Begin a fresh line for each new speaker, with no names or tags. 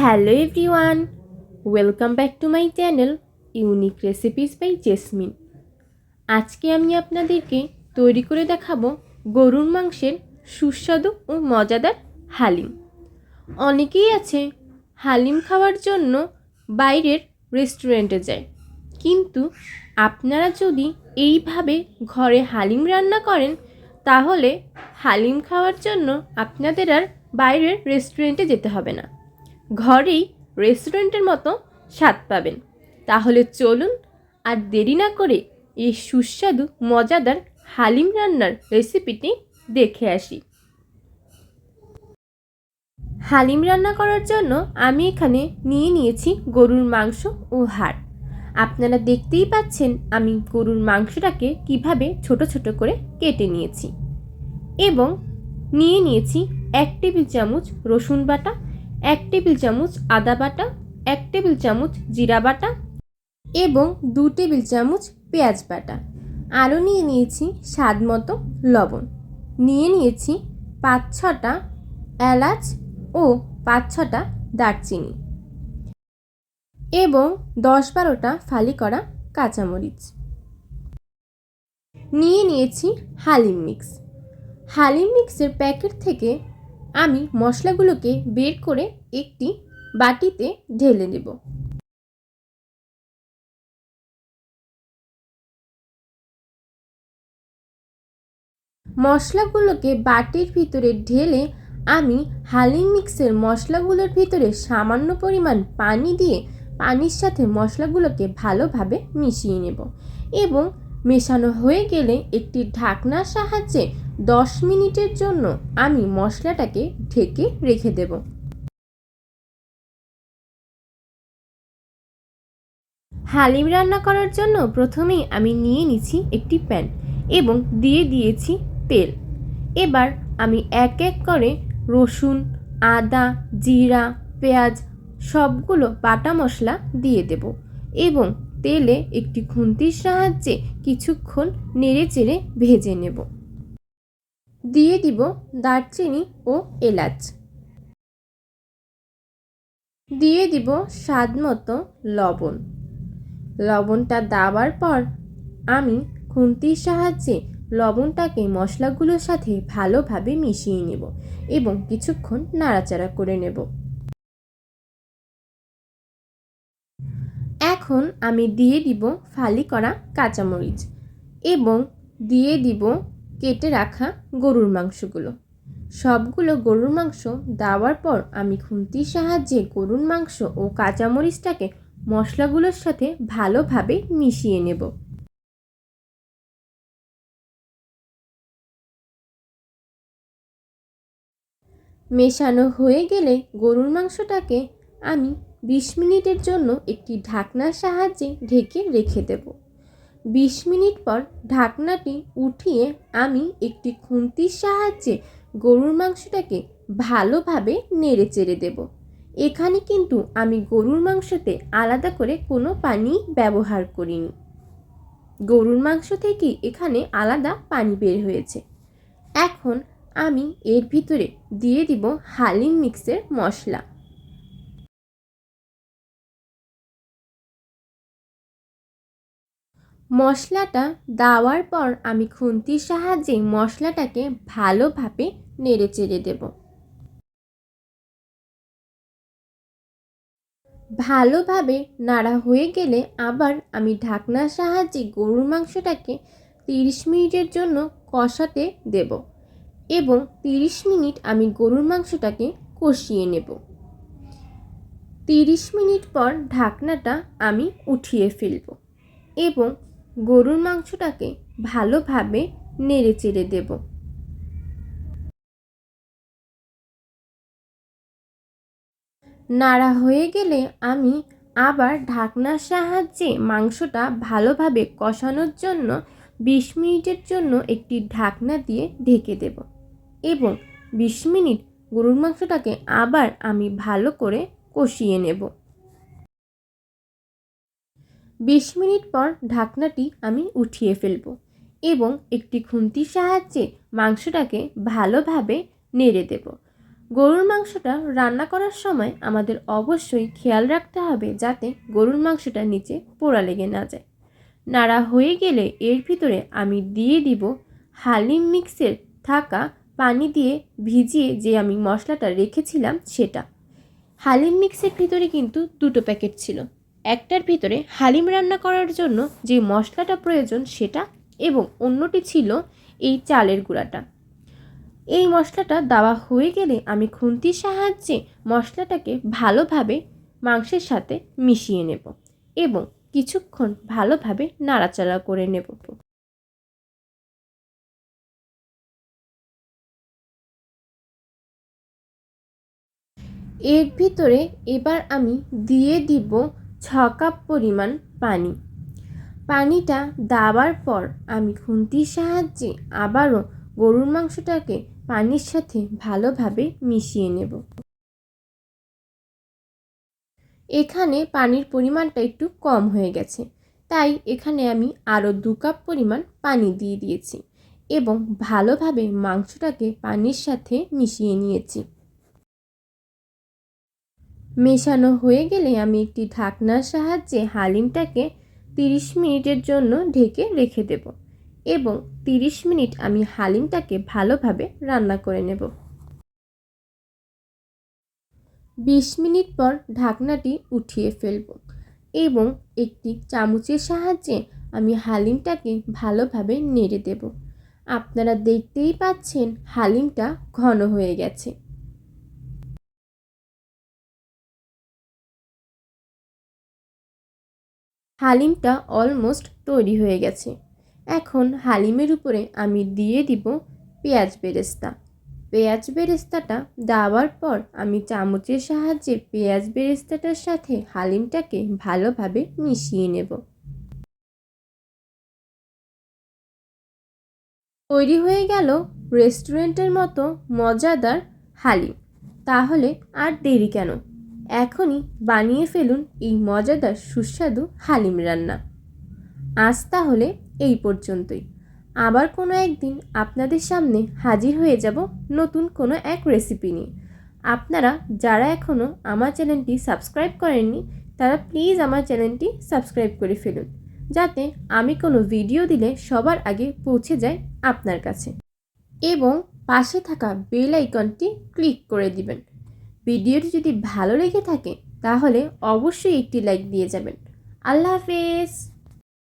Hello everyone, welcome back to my channel unique recipes by Jasmin. আজকে আমি আপনাদেরকে তৈরি করে দেখাবো গরুর মাংসের সুস্বাদু ও মজাদার হালিম। অনেকেই আছে হালিম খাওয়ার জন্য বাইরের রেস্টুরেন্টে যায়, কিন্তু আপনারা যদি এইভাবে ঘরে হালিম রান্না করেন তাহলে হালিম খাওয়ার জন্য আপনাদের আর বাইরের রেস্টুরেন্টে যেতে হবে না, ঘরেই রেস্টুরেন্টের মতো স্বাদ পাবেন। তাহলে চলুন আর দেরি না করে এই সুস্বাদু মজাদার হালিম রান্নার রেসিপিটি দেখে আসি। হালিম রান্না করার জন্য আমি এখানে নিয়ে নিয়েছি গরুর মাংস ও হাড়। আপনারা দেখতেই পাচ্ছেন আমি গরুর মাংসটাকে কিভাবে ছোট ছোট করে কেটে নিয়েছি এবং নিয়ে নিয়েছি 1 টেবিল চামচ রসুন বাটা, 1 টেবিল চামচ আদা বাটা, 1 টেবিল চামচ জিরা বাটা এবং 2 টেবিল চামচ পেঁয়াজ বাটা। আরও নিয়ে নিয়েছি স্বাদ মতো লবণ, নিয়ে নিয়েছি 5-6টা এলাচ ও 5-6টা দারচিনি এবং 10-12টা ফালি করা কাঁচামরিচ। নিয়ে নিয়েছি হালিম মিক্স। হালিম মিক্সের প্যাকেট থেকে আমি মশলাগুলোকে বের করে একটি বাটিতে ঢেলে নেব। মশলাগুলোকে বাটির ভিতরে ঢেলে আমি হালিম মিক্সের মশলাগুলোর ভিতরে সামান্য পরিমাণ পানি দিয়ে পানির সাথে মশলাগুলোকে ভালোভাবে মিশিয়ে নেব এবং মেশানো হয়ে গেলে একটি ঢাকনার সাহায্যে 10 মিনিটের জন্য আমি মশলাটাকে ঢেকে রেখে দেব। হালিম রান্না করার জন্য প্রথমেই আমি নিয়ে নিচ্ছি একটি প্যান এবং দিয়ে দিয়েছি তেল। এবার আমি এক এক করে রসুন, আদা, জিরা, পেঁয়াজ সবগুলো বাটা মশলা দিয়ে দেব এবং তেলে একটি খুন্তির সাহায্যে কিছুক্ষণ নেড়ে চেড়ে ভেজে নেব। দিয়ে দিব দারচিনি ও এলাচ, দিয়ে দিব স্বাদ মতো লবণ। লবণটা দেওয়ার পর আমি খুন্তির সাহায্যে লবণটাকে মশলাগুলোর সাথে ভালোভাবে মিশিয়ে নেব এবং কিছুক্ষণ নাড়াচাড়া করে নেব। এখন আমি দিয়ে দিব ফালি করা কাঁচামরিচ এবং দিয়ে দিব কেটে রাখা গরুর মাংসগুলো। সবগুলো গরুর মাংস দেওয়ার পর আমি খুন্তির সাহায্যে গরুর মাংস ও কাঁচামরিচটাকে মশলাগুলোর সাথে ভালোভাবে মিশিয়ে নেব। মেশানো হয়ে গেলে গরুর মাংসটাকে আমি 20 মিনিটের জন্য একটি ঢাকনার সাহায্যে ঢেকে রেখে দেব। 20 মিনিট পর ঢাকনাটি উঠিয়ে আমি একটি খুন্তির সাহায্যে গরুর মাংসটাকে ভালোভাবে নেড়ে চেড়ে দেব। এখানে কিন্তু আমি গরুর মাংসতে আলাদা করে কোনো পানি ব্যবহার করিনি, গরুর মাংস থেকেই এখানে আলাদা পানি বের হয়েছে। এখন আমি এর ভিতরে দিয়ে দিব হালিম মিক্সের মশলা। মশলাটা দেওয়ার পর আমি খুন্তির সাহায্যে মশলাটাকে ভালোভাবে নেড়ে চেড়ে দেব। ভালোভাবে নাড়া হয়ে গেলে আবার আমি ঢাকনার সাহায্যে গরুর মাংসটাকে 30 মিনিটের জন্য কষাতে দেব এবং 30 মিনিট আমি গরুর মাংসটাকে কষিয়ে নেব। 30 মিনিট পর ঢাকনাটা আমি উঠিয়ে ফেলব এবং গরুর মাংসটাকে ভালোভাবে নেড়ে চেড়ে দেব। নাড়া হয়ে গেলে আমি আবার ঢাকনার সাহায্যে মাংসটা ভালোভাবে কষানোর জন্য 20 মিনিটের জন্য একটি ঢাকনা দিয়ে ঢেকে দেব এবং 20 মিনিট গরুর মাংসটাকে আবার আমি ভালো করে কষিয়ে নেব। 20 মিনিট পর ঢাকনাটি আমি উঠিয়ে ফেলব এবং একটি খুন্তির সাহায্যে মাংসটাকে ভালোভাবে নেড়ে দেব। গরুর মাংসটা রান্না করার সময় আমাদের অবশ্যই খেয়াল রাখতে হবে যাতে গরুর মাংসটা নিচে পোড়া লেগে না যায়। নাড়া হয়ে গেলে এর ভিতরে আমি দিয়ে দিব হালিম মিক্সের থাকা পানি দিয়ে ভিজিয়ে যে আমি মশলাটা রেখেছিলাম সেটা। হালিম মিক্সের ভিতরে কিন্তু দুটো প্যাকেট ছিল, একটার ভিতরে হালিম রান্না করার জন্য যে মশলাটা প্রয়োজন সেটা, এবং অন্যটি ছিল এই চালের গুঁড়াটা। এই মশলাটা দেওয়া হয়ে গেলে আমি খুন্তির সাহায্যে মশলাটাকে ভালোভাবে মাংসের সাথে মিশিয়ে নেব এবং কিছুক্ষণ ভালোভাবে নাড়াচাড়া করে নেব। এর ভিতরে এবার আমি দিয়ে দিব 6 কাপ পরিমাণ পানি। পানিটা দেওয়ার পর আমি খুন্তির সাহায্যে আবারও গরুর মাংসটাকে পানির সাথে ভালোভাবে মিশিয়ে নেব। এখানে পানির পরিমাণটা একটু কম হয়ে গেছে, তাই এখানে আমি আরও 2 কাপ পরিমাণ পানি দিয়ে দিয়েছি এবং ভালোভাবে মাংসটাকে পানির সাথে মিশিয়ে নিয়েছি। মেশানো হয়ে গেলে আমি একটি ঢাকনার সাহায্যে হালিমটাকে 30 মিনিটের জন্য ঢেকে রেখে দেব এবং 30 মিনিট আমি হালিমটাকে ভালোভাবে রান্না করে নেব। 20 মিনিট পর ঢাকনাটি উঠিয়ে ফেলব এবং একটি চামচের সাহায্যে আমি হালিমটাকে ভালোভাবে নেড়ে দেব। আপনারা দেখতেই পাচ্ছেন হালিমটা ঘন হয়ে গেছে। হালিমটা অলমোস্ট তৈরি হয়ে গেছে। এখন হালিমের উপরে আমি দিয়ে দিব পেঁয়াজ বেরেস্তা। পেঁয়াজ বেরেস্তাটা দেওয়ার পর আমি চামচের সাহায্যে পেঁয়াজ বেরেস্তাটার সাথে হালিমটাকে ভালোভাবে মিশিয়ে নেব। তৈরি হয়ে গেল রেস্টুরেন্টের মতো মজাদার হালিম। তাহলে আর দেরি কেন, এখনই বানিয়ে ফেলুন এই মজাদার সুস্বাদু হালিম রান্না। আজ তাহলে এই পর্যন্তই। আবার কোনো একদিন আপনাদের সামনে হাজির হয়ে যাব নতুন কোনো এক রেসিপি নিয়ে। আপনারা যারা এখনও আমার চ্যানেলটি সাবস্ক্রাইব করেননি তারা প্লিজ আমার চ্যানেলটি সাবস্ক্রাইব করে ফেলুন, যাতে আমি কোনো ভিডিও দিলে সবার আগে পৌঁছে যায় আপনার কাছে, এবং পাশে থাকা বেল আইকনটি ক্লিক করে দিবেন। ভিডিওটি যদি ভালো লেগে থাকে তাহলে অবশ্যই একটি লাইক দিয়ে যাবেন। আল্লাহ হাফেজ।